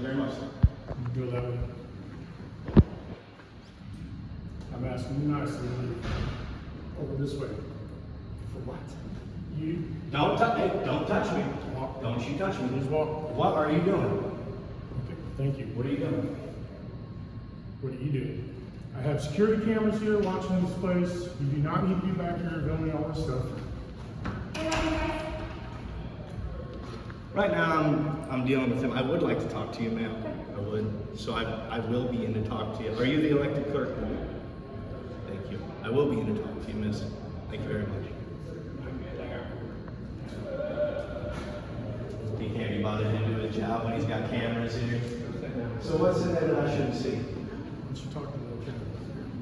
very much, sir. You go that way. I'm asking you nicely. Over this way. For what? You Don't touch me. walk. Don't you touch me. Just walk. What are you doing? Okay, thank you. What are you doing? What are you doing? I have security cameras here watching this place. You do not need to be back here filming all this stuff. Right now, I'm dealing with him. I would like to talk to you, ma'am. I would. So I will be in to talk to you. Are you the elected clerk? Thank you. I will be in to talk to you, miss. Thank you very much. He can't be bothered to do his job when he's got cameras here. So what's in there that I shouldn't see? Why don't you talk to the camera?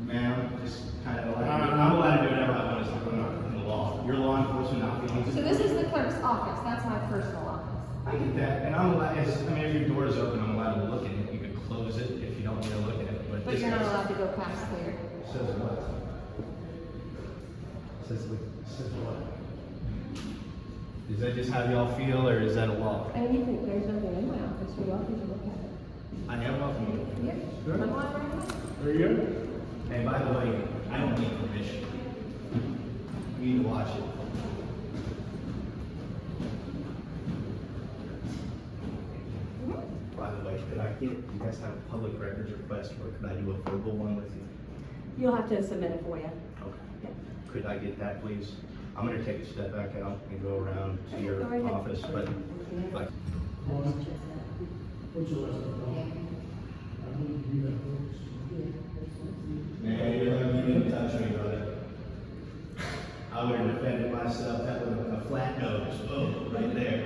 Ma'am, just kind of like, I'm allowed to do whatever I want as long as in the law. Your law enforcement outfit. So this is the clerk's office. That's my personal office. I get that, and I'm allowed, if your door is open, I'm allowed to look at it. You can close it if you don't want to look at it, But you're not allowed to go past there. Says what? Says what? Is that just how y'all feel, or is that a law? I mean, you think there's nothing in my office. You're welcome to look at it. I am welcome. Yep. Good. I'm on right now. There you go. And by the way, I don't need permission. You need to watch it. By the way, could I get, you guys have a public records request, or could I do a verbal one with you? You'll have to submit it for you. Okay. Could I get that, please? I'm gonna take a step back out and go around to your Go right ahead. office, but like, What's your last name? I believe you have those. man, you didn't touch me, brother. I would have defended myself. That was a flat nose. Oh, right there.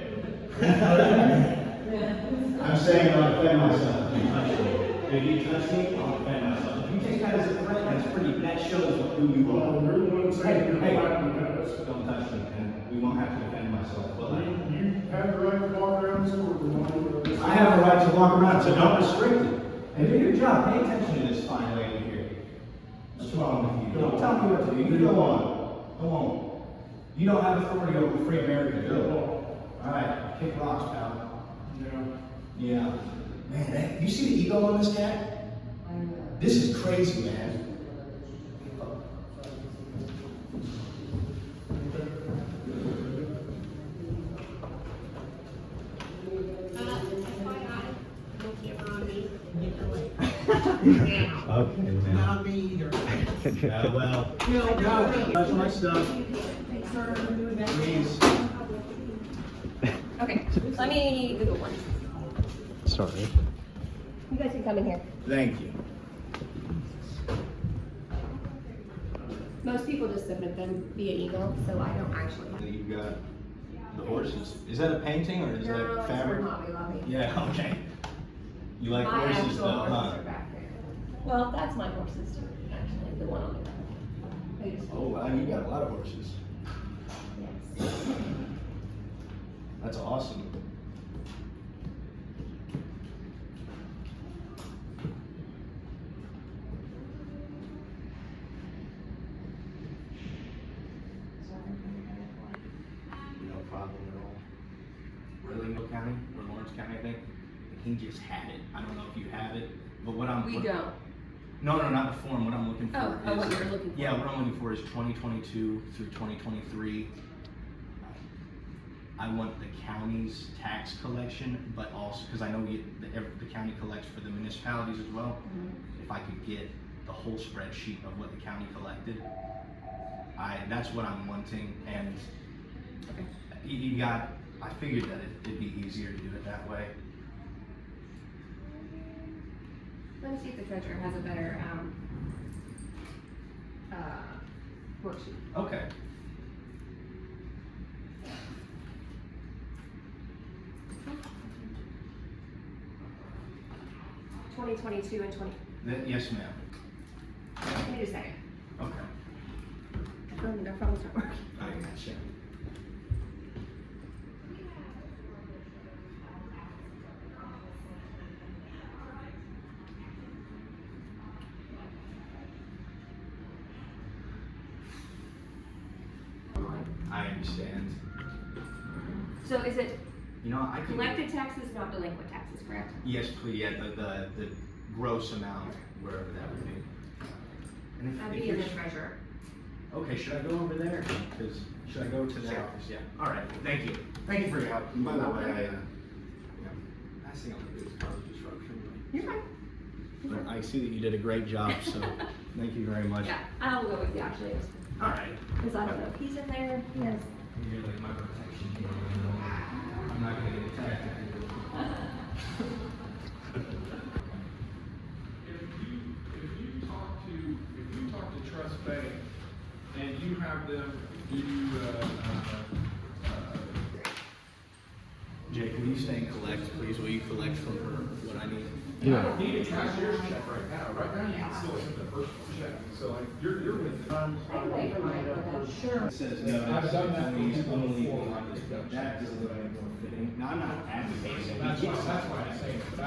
I'm saying I'll defend myself if you touch me. If you touch me, I'll defend myself. If you take that as a threat, that shows who you are. Well, you're the one saying you're flattening us. Don't touch me, and we won't have to defend myself. Will I? You have the right to walk around this courtroom. I have a right to walk around, so don't restrict it. And do your job. Pay attention to this fine lady here. What's wrong with you? Don't tell me what to do. You go on. Go on. You don't have authority over free America. Go. All right. Kick rocks, pal. Yeah. Yeah. Man, you see the ego on this cat? This is crazy, man. Okay, man. Not me either. Yeah, well, No. touch my stuff, Thanks for doing that. please. Okay. Let me Google one. Sorry. You guys can come in here. Thank you. Most people just submit them via email, so I don't actually have. You've got the horses. Is that a painting or is No, that it's fabric? from Hobby Lobby. Yeah, okay. You like My horses actual though, horses huh? are back there. Well, that's my horses too, actually, the one on the back. They just- Oh, wow, you got a lot of horses. Yes. That's awesome. No problem at all. Willingdale County, or Lawrence County, I think. He just had it. I don't know if you have it, but what I'm. We don't. No, not the form. What I'm looking for Oh, is. what you're looking for. Yeah, what I'm looking for is 2022 through 2023. I want the county's tax collection, but also, because I know the county collects for the municipalities as well. Mhm. If I could get the whole spreadsheet of what the county collected, that's what I'm wanting. And Okay. I figured that it'd be easier to do it that way. Let me see if the treasurer has a better, worksheet. Okay. Twenty 22 and 20. Yes, ma'am. Give me just a second. Okay. Their phones aren't working. I gotcha. I understand. So is it You know, I can. Collected taxes, not delinquent taxes, correct? Yes, please, yeah, the gross amount, wherever that would be. And if- That'd if be in you're- the treasurer. Okay, should I go over there? Because, should I go to that Sure. office? Yeah, all right, thank you. Thank you for your help. And by the way, last thing I'm gonna do is cause disruption. You're fine. But I see that you did a great job, so thank you very much. Yeah, I will go with you actually, All right. because I don't know if he's in there. Yes. You're like my protection. I'm not gonna get attacked. If you talk to Trust Bank and you have them do, Jake, will you stay and collect, please? Will you collect from her what I need? you don't need a cashier's check right now. Right now, you can still send the personal check. So like, you're with them. I can wait for mine, but sure. It says no, I've done that for please people only before. that is a little bit more fitting. Now, I'm not advocating. That's why I'm saying, but I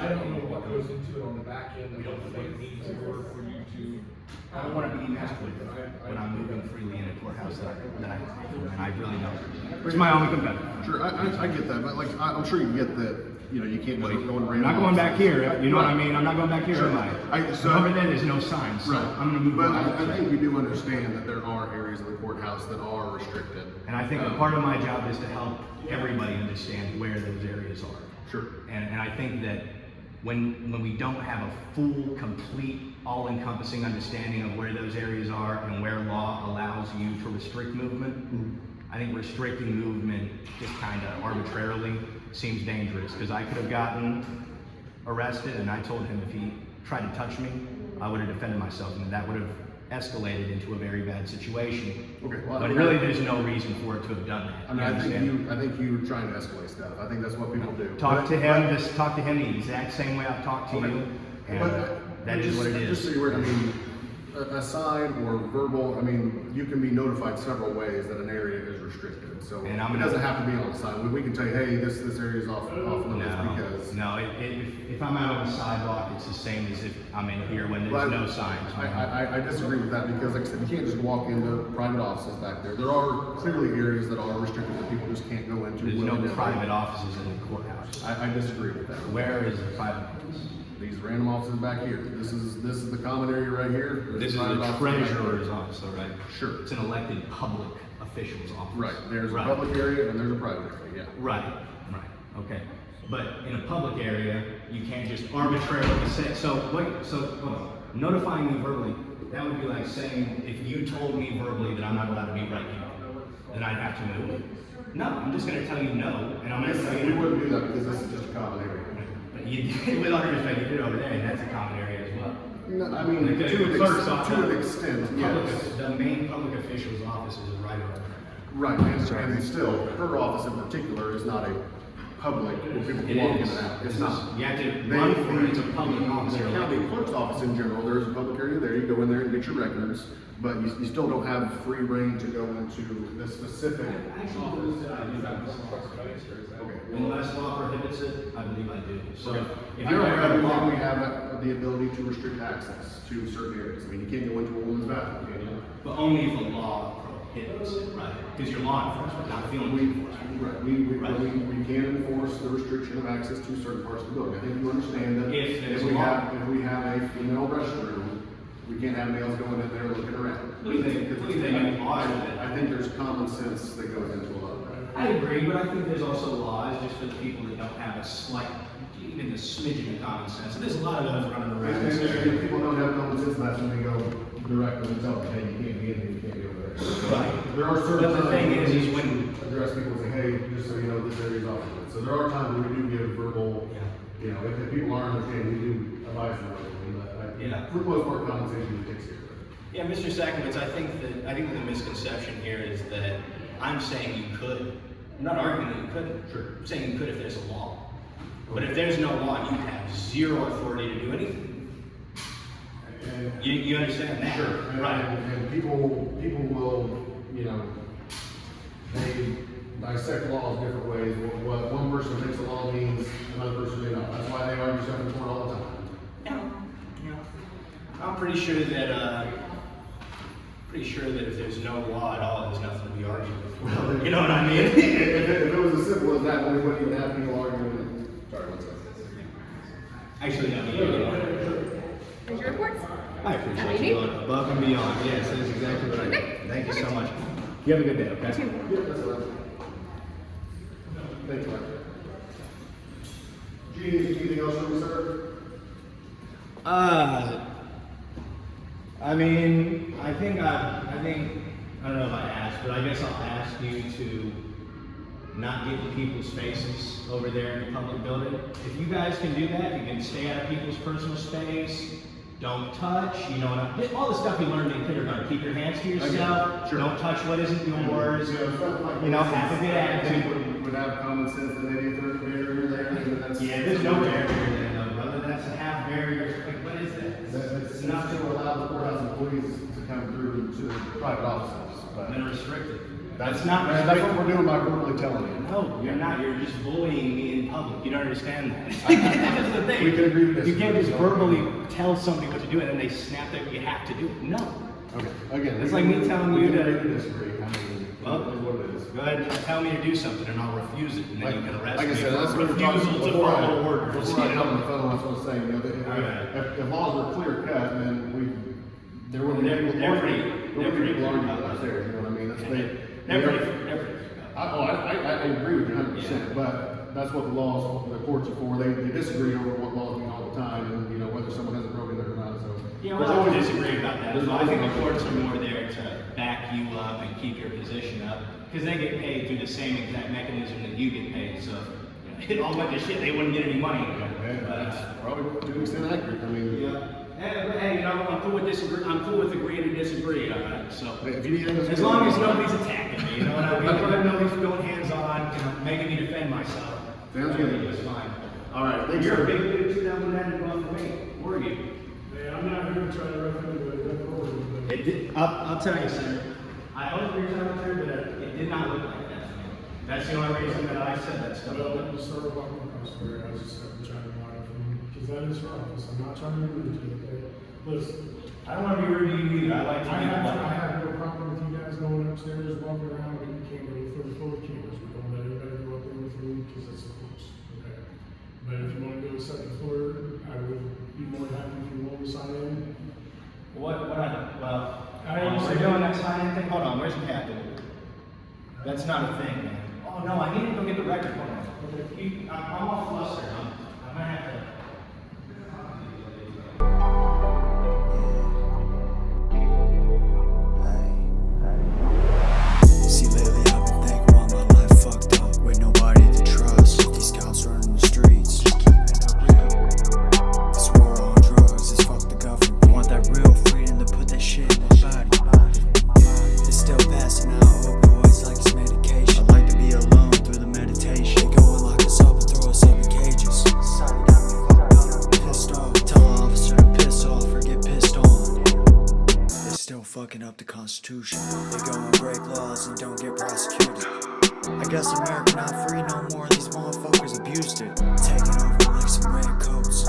don't know what goes into it on the back end and what they need in order for you to. I don't want to be emasculated when I'm moving freely in a courthouse that I really don't. Where's my only competitor? Sure, I get that, but like, I'm sure you get that, you know, you can't just go and I'm not going back here, you know what I mean? I'm not going back here, Sure. am I? So- Over there, there's no signs, so Right. I'm gonna move But on. I think we do understand that there are areas of the courthouse that are restricted. And I think a part of my job is to help everybody understand where those areas are. Sure. And I think that when we don't have a full, complete, all-encompassing understanding of where those areas are and where law allows you to restrict movement, I think restricting movement just kind of arbitrarily seems dangerous, because I could have gotten arrested, and I told him if he tried to touch me, I would have defended myself, and that would have escalated into a very bad situation. Okay, well, But really, there's no reason for it to have done that. I mean, understand? I think you're trying to escalate stuff. I think that's what people do. Talk to him, just talk to him the exact same way I've talked to Okay. you, and But that is what it Just so is. you're aware, I mean, a sign or verbal, I mean, you can be notified several ways that an area is restricted. So And I'm it gonna- doesn't have to be on the sign. We can tell you, hey, this area is off limits because. No, if I'm out on the sidewalk, it's the same as if I'm in here when there's But no signs. I disagree with that because, like I said, you can't just walk into private offices back there. There are clearly areas that are restricted that people just can't go into. There's no willy-nilly. private offices in the courthouse. I disagree with that. Where is the private office? These random offices back here. This is the common area right here. There's This is private the office back here. treasurer's office, though, right? Sure. It's an elected public official's office. Right. There's a Right. public area and there's a private area. Yeah. Right, okay. But in a public area, you can't just arbitrarily say, hold on. Notifying me verbally, that would be like saying, if you told me verbally that I'm not allowed to be right here, then I'd have to move. No, I'm just gonna tell you no, and I'm gonna tell We you. wouldn't do that because this is just a common area. But you, with all due respect, you did it over there, and that's a common area as well. No, I mean, Like the to clerk's office, an extent, yes. The main public official's office is right over there. Right, and still, her office in particular is not a public, where people It walk in is. and out. It's not. You have to run for it, it's a public office. The county clerk's office in general, there is a public area there, you go in there and get your records, but you still don't have free reign to go into the specific. Okay. Unless law prohibits it, I believe I do. So if I you're aware of the think law, we have the ability to restrict access to certain areas. I mean, you can't go into a woman's bathroom, can you? but only if the law prohibits it, right? Because you're law enforcement, not field enforcement. Right, we can enforce the restriction of access to certain parts of the building. I think you understand that If there's we law. have a female restroom, we can't have males going in there looking around. What do you think law is it? I think there's common sense that goes into a lot of that. I agree, but I think there's also laws just for the people that don't have a slight, even a smidgen of common sense. And there's a lot of those running around. And if people don't have common sense, that's when they go directly and tell them, hey, you can't be in here, you can't be over there. Right. There are certain But the thing times is when when- we address people and say, hey, just so you know, this area is off limits. So there are times when we do give verbal, you know, if people aren't understanding, we do advise them. Yeah. For the most part, common sense usually takes care of it. Yeah, Mr. Sakowitz, I think the misconception here is that I'm saying you could. I'm not arguing that you couldn't. Sure. I'm saying you could if there's a law. But if there's no law, you have zero authority to do anything. And- You understand that? Sure, and people will, you know, they dissect laws different ways. What one person thinks a law means, another person may not. That's why they argue stuff in court all the time. Yeah. I'm pretty sure that pretty sure that if there's no law at all, there's nothing to be argued with. You know what I mean? If it was as simple as that, then we wouldn't even have any argument. Sorry, one second. Actually, no. Here's your reports. I appreciate you going above and beyond. Yes, that's exactly what I do. Thank you so much. You have a good day, okay? Yeah, that's all right. Thank you, Mike. Do you need anything else from me, sir? I mean, I don't know if I asked, but I guess I'll ask you to not get in people's faces over there in the public building. If you guys can do that, you can stay out of people's personal space, don't touch, you know, all the stuff you learned in kindergarten. Keep your hands to yourself, Sure. Don't touch what isn't yours, you know, have a good attitude. Would have common sense that maybe if there's a barrier there, then that's. Yeah, there's no barrier there, no, brother. That's a half barrier. Like, what is that? It's not to allow the courthouse employees to come through to the private offices, but. They're restricted. That's not That's restricted. what we're doing by verbally telling you. No, you're not. You're just bullying me in public. You don't understand that. That's the thing. We can agree to disagree. You can't just verbally tell somebody what to do and then they snap that you have to do it. No. Okay, again. It's like me telling you we can to- agree disagree. I mean, Well, it is what it is. Go ahead and tell me to do something and I'll refuse it and then you can arrest Like I me said, for that's what we were talking refusal to before follow orders. Before I you got on know? the phone, that's what I was saying, you know, Right. if laws were clear cut, then there wouldn't be They're pretty- they're pretty people arguing clear cut. upstairs, you know what I mean? That's They're pretty. I agree with you 100%, Yeah. but that's what the laws, the courts are for. They disagree over what laws mean all the time, and you know whether someone has a broken it or not. So Yeah, there's well, I always- disagree about that. there's I think always- the courts are more there to back you up and keep your position up, because they get paid through the same exact mechanism that you get paid, so, you know, it all went to shit, they wouldn't get any money. Yeah, But, that's probably to an extent accurate. I mean, yeah. Hey, you know, I'm cool with agreeing to disagree, all right, so. if you need anything, As long as nobody's attacking me, you know what I mean? As long as nobody's going hands-on, you know, making me defend myself. Sounds good. It's fine. all right, thanks. You're a sir. big dude too, that wouldn't have to go for me. Were you? Man, I'm not here to try to recommend but It did, I'll tell you, sir. I owned your time there, but it did not look like that to me. That's the only reason that I said that stuff. well, let me start walking across the I was just trying to lie from you, because that is her office. I'm not trying to be rude to you, okay? Listen, I don't want to be rude to you either. I like to I be polite. have no problem with you guys going upstairs, walking around, but you can't go through the full of cameras. We don't let everybody go up there with food, because that's the course, okay? But if you want to go to the second floor, I would be more than happy if you want to sign in. We're doing that signing thing. Hold on, where's the captain? That's not a thing, man. Oh, no, I need to go get the record. Hold on. Okay, I'm all flustered. I'm gonna have to. See, lately I've been thinking why my life fucked up with nobody to trust. These cops running the streets, just keeping it real. This war on drugs is fuck the government. We want that real freedom to put that shit in my body. It's still passing out opioids like it's medication. I like to be alone through the meditation. They go and lock us up and throw us up in cages. Pissed off, tell an officer to piss off or get pissed on. They're still fucking up the Constitution. They go and break laws and don't get prosecuted. I guess America not free no more. These motherfuckers abused it, taking over like some red coats.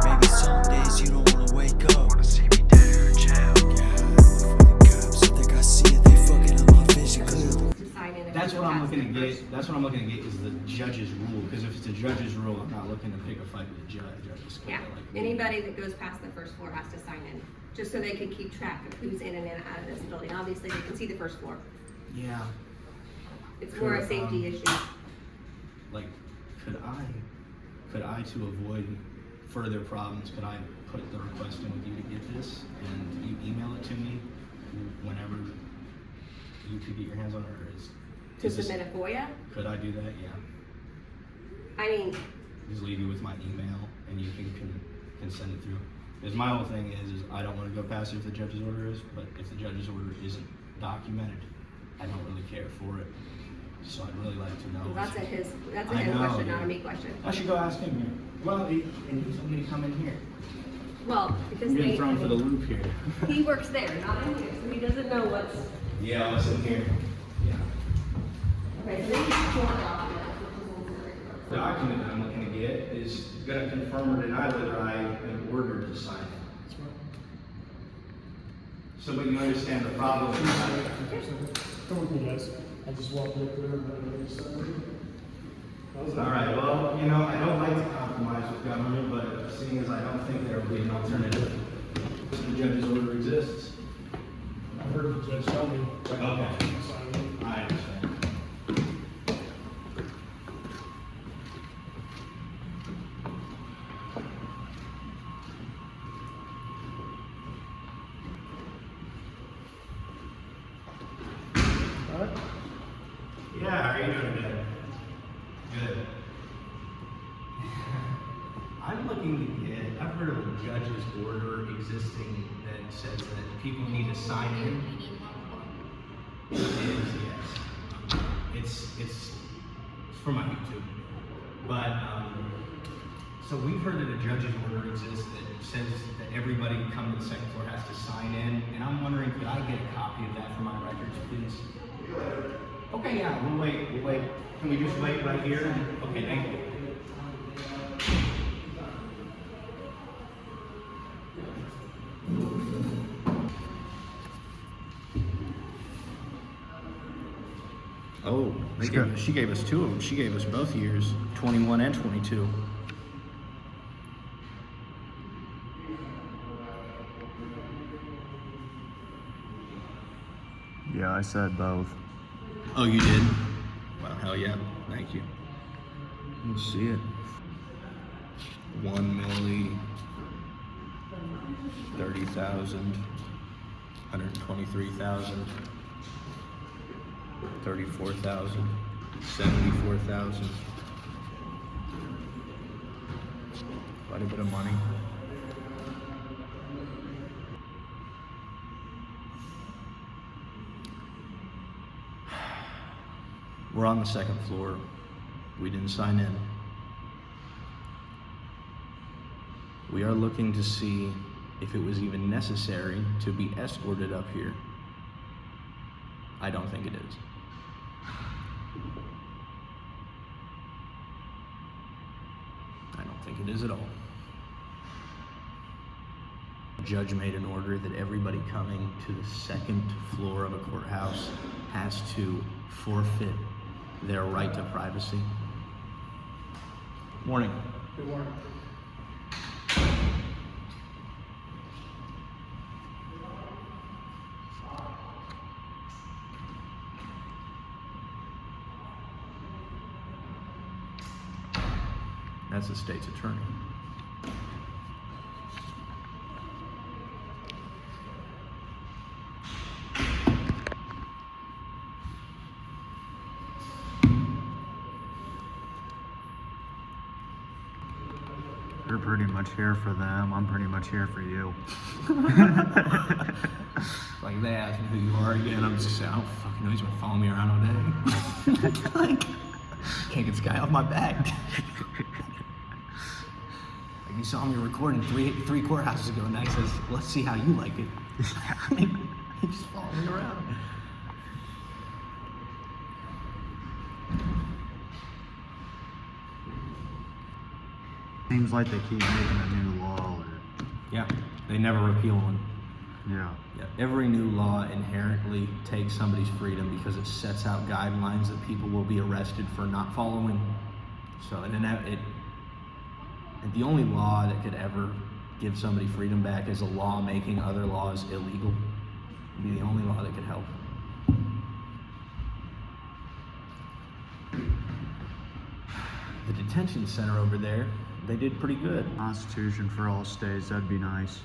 Maybe some days you don't wanna wake up. Wanna see me dead or in jail? Yeah, for the cops. I think I see it. They fucking up my vision clearly. To sign in. That's what I'm looking to get. That's what I'm looking to get is the judge's rule. Because if it's a judge's rule, I'm not looking to pick a fight with the judge. I just Yeah, kinda like- anybody that goes past the first floor has to sign in, just so they can keep track of who's in and out of this building. Obviously, they can see the first floor. Yeah. It's more a safety issue. Like, could I to avoid further problems, could I put the request in with you to get this and you email it to me whenever you could get your hands on it, or To is this- submit a FOIA, Could I do that? Yeah. I mean, Just leave you with my email and you can send it through. Because my whole thing is I don't want to go past if the judge's order is, but if the judge's order isn't documented, I don't really care for it. So I'd really like to know. that's a him I know, question, not yeah. a me question. I should go ask him here. Well, and he told me to come in here. Well, because I'm getting they, thrown for the loop here. he works there, not in here, so he doesn't know what's, Yeah, what's in here? Yeah. okay, so they need to form documents, which is a little bit. The document that I'm looking to get is gonna confirm or deny whether I am ordered to sign it. So, but you understand the problem. Come with me, guys. I just walked up there and All right, well, you know, I don't like to compromise with government, but seeing as I don't think there will be an alternative, the judge's order exists. I heard the judge tell me. Okay. So I understand. Yeah, how are you doing today? Good. I'm looking to get, I've heard of a judge's order existing that says that people need to sign in. It is, yes. It's for my YouTube. But, so we've heard that a judge's order exists that says that everybody coming to the second floor has to sign in. And I'm wondering, could I get a copy of that for my records, please? Okay, yeah, we'll wait. Can we just wait right here? Okay, thank you. Oh, she gave us two of them. She gave us both years, 21 and 22. Yeah, I said both. Oh, you did? Well, hell yeah. Thank you. Let's see it. 1 milli, 30,000, 123,000, 34,000, 74,000. Quite a bit of money. We're on the second floor. We didn't sign in. We are looking to see if it was even necessary to be escorted up here. I don't think it is. I don't think it is at all. The judge made an order that everybody coming to the second floor of a courthouse has to forfeit their right to privacy. Morning. good morning. That's the state's attorney. You're pretty much here for them. I'm pretty much here for you. Like they ask me who you are again, I'm just saying, I don't fucking know. He's been following me around all day. Like, can't get this guy off my back. Like you saw me recording three courthouses ago, and he says, "Let's see how you like it." He just following me around. Seems like they keep making a new law. Yeah, they never repeal one. Yeah. Yeah, every new law inherently takes somebody's freedom because it sets out guidelines that people will be arrested for not following. So, and the only law that could ever give somebody freedom back is a law making other laws illegal. It'd be the only law that could help. The detention center over there, they did pretty good. Constitution for all states, that'd be nice.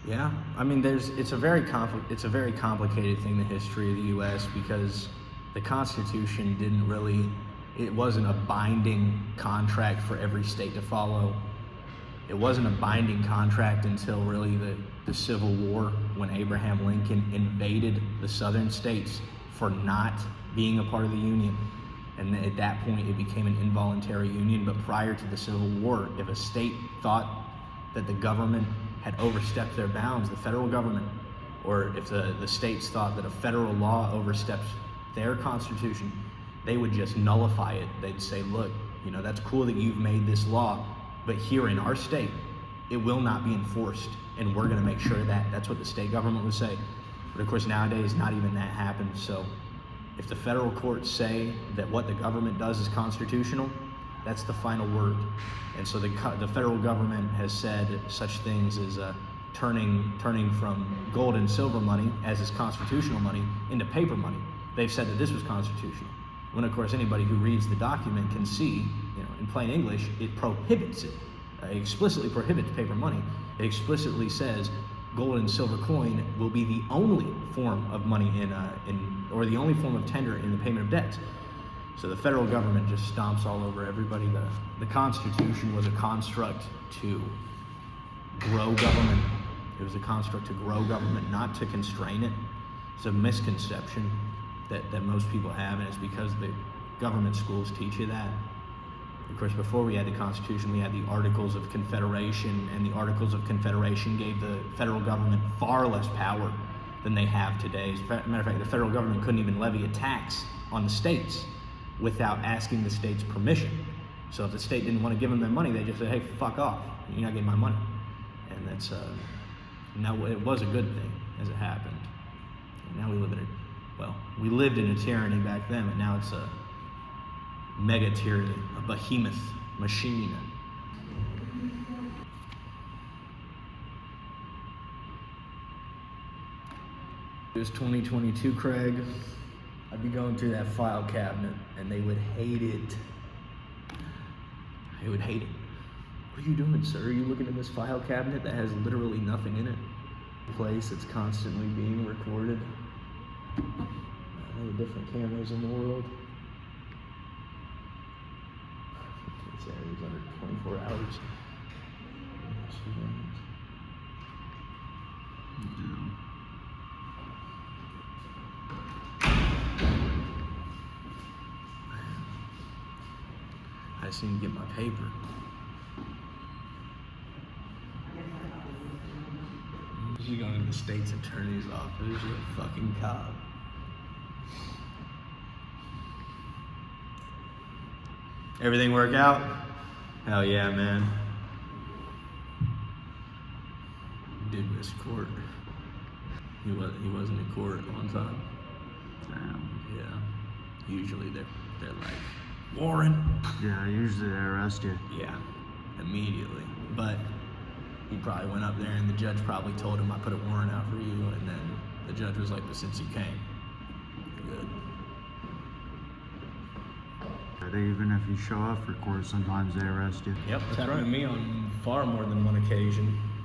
Yeah, I mean, it's a very complicated thing, the history of the U.S., because the Constitution it wasn't a binding contract for every state to follow. It wasn't a binding contract until really the Civil War, when Abraham Lincoln invaded the southern states for not being a part of the Union. And at that point, it became an involuntary union. But prior to the Civil War, if a state thought that the government had overstepped their bounds, the federal government, or if the states thought that a federal law oversteps their constitution, they would just nullify it. They'd say, look, that's cool that you've made this law, but here in our state, it will not be enforced, and we're gonna make sure that's what the state government would say. But of course, nowadays, not even that happens. So if the federal courts say that what the government does is constitutional, that's the final word. And so the federal government has said such things as turning from gold and silver money, as is constitutional money, into paper money. They've said that this was constitutional. When of course anybody who reads the document can see, in plain English, it prohibits it. It explicitly prohibits paper money. It explicitly says gold and silver coin will be the only form of money or the only form of tender in the payment of debts. So the federal government just stomps all over everybody. The Constitution was a construct to grow government. It was a construct to grow government, not to constrain it. It's a misconception that most people have, and it's because the government schools teach you that. Of course, before we had the Constitution, we had the Articles of Confederation, and the Articles of Confederation gave the federal government far less power than they have today. As a matter of fact, the federal government couldn't even levy a tax on the states without asking the state's permission. So if the state didn't want to give them their money, they just said, hey, fuck off, you're not getting my money. And that's, now it was a good thing as it happened. And now we live in we lived in a tyranny back then, but now it's a mega tyranny, a behemoth machine. It was 2022, Craig. I'd be going through that file cabinet and they would hate it. They would hate it. What are you doing, sir? Are you looking in this file cabinet that has literally nothing in it? A place that's constantly being recorded. All the different cameras in the world. This area's under 24 hours. I just need to get my paper. You're going to the state's attorney's office, you're a fucking cop. Everything work out? Hell yeah, man. Did miss court. He wasn't in court on time. Damn. Yeah. Usually they're like, warrant. Yeah, usually they arrest you. Yeah, immediately. But he probably went up there and the judge probably told him, I put a warrant out for you, and then the judge was like, but since you came, good. Even if you show up for court, sometimes they arrest you. Yep, that's happened to me on far more than one occasion.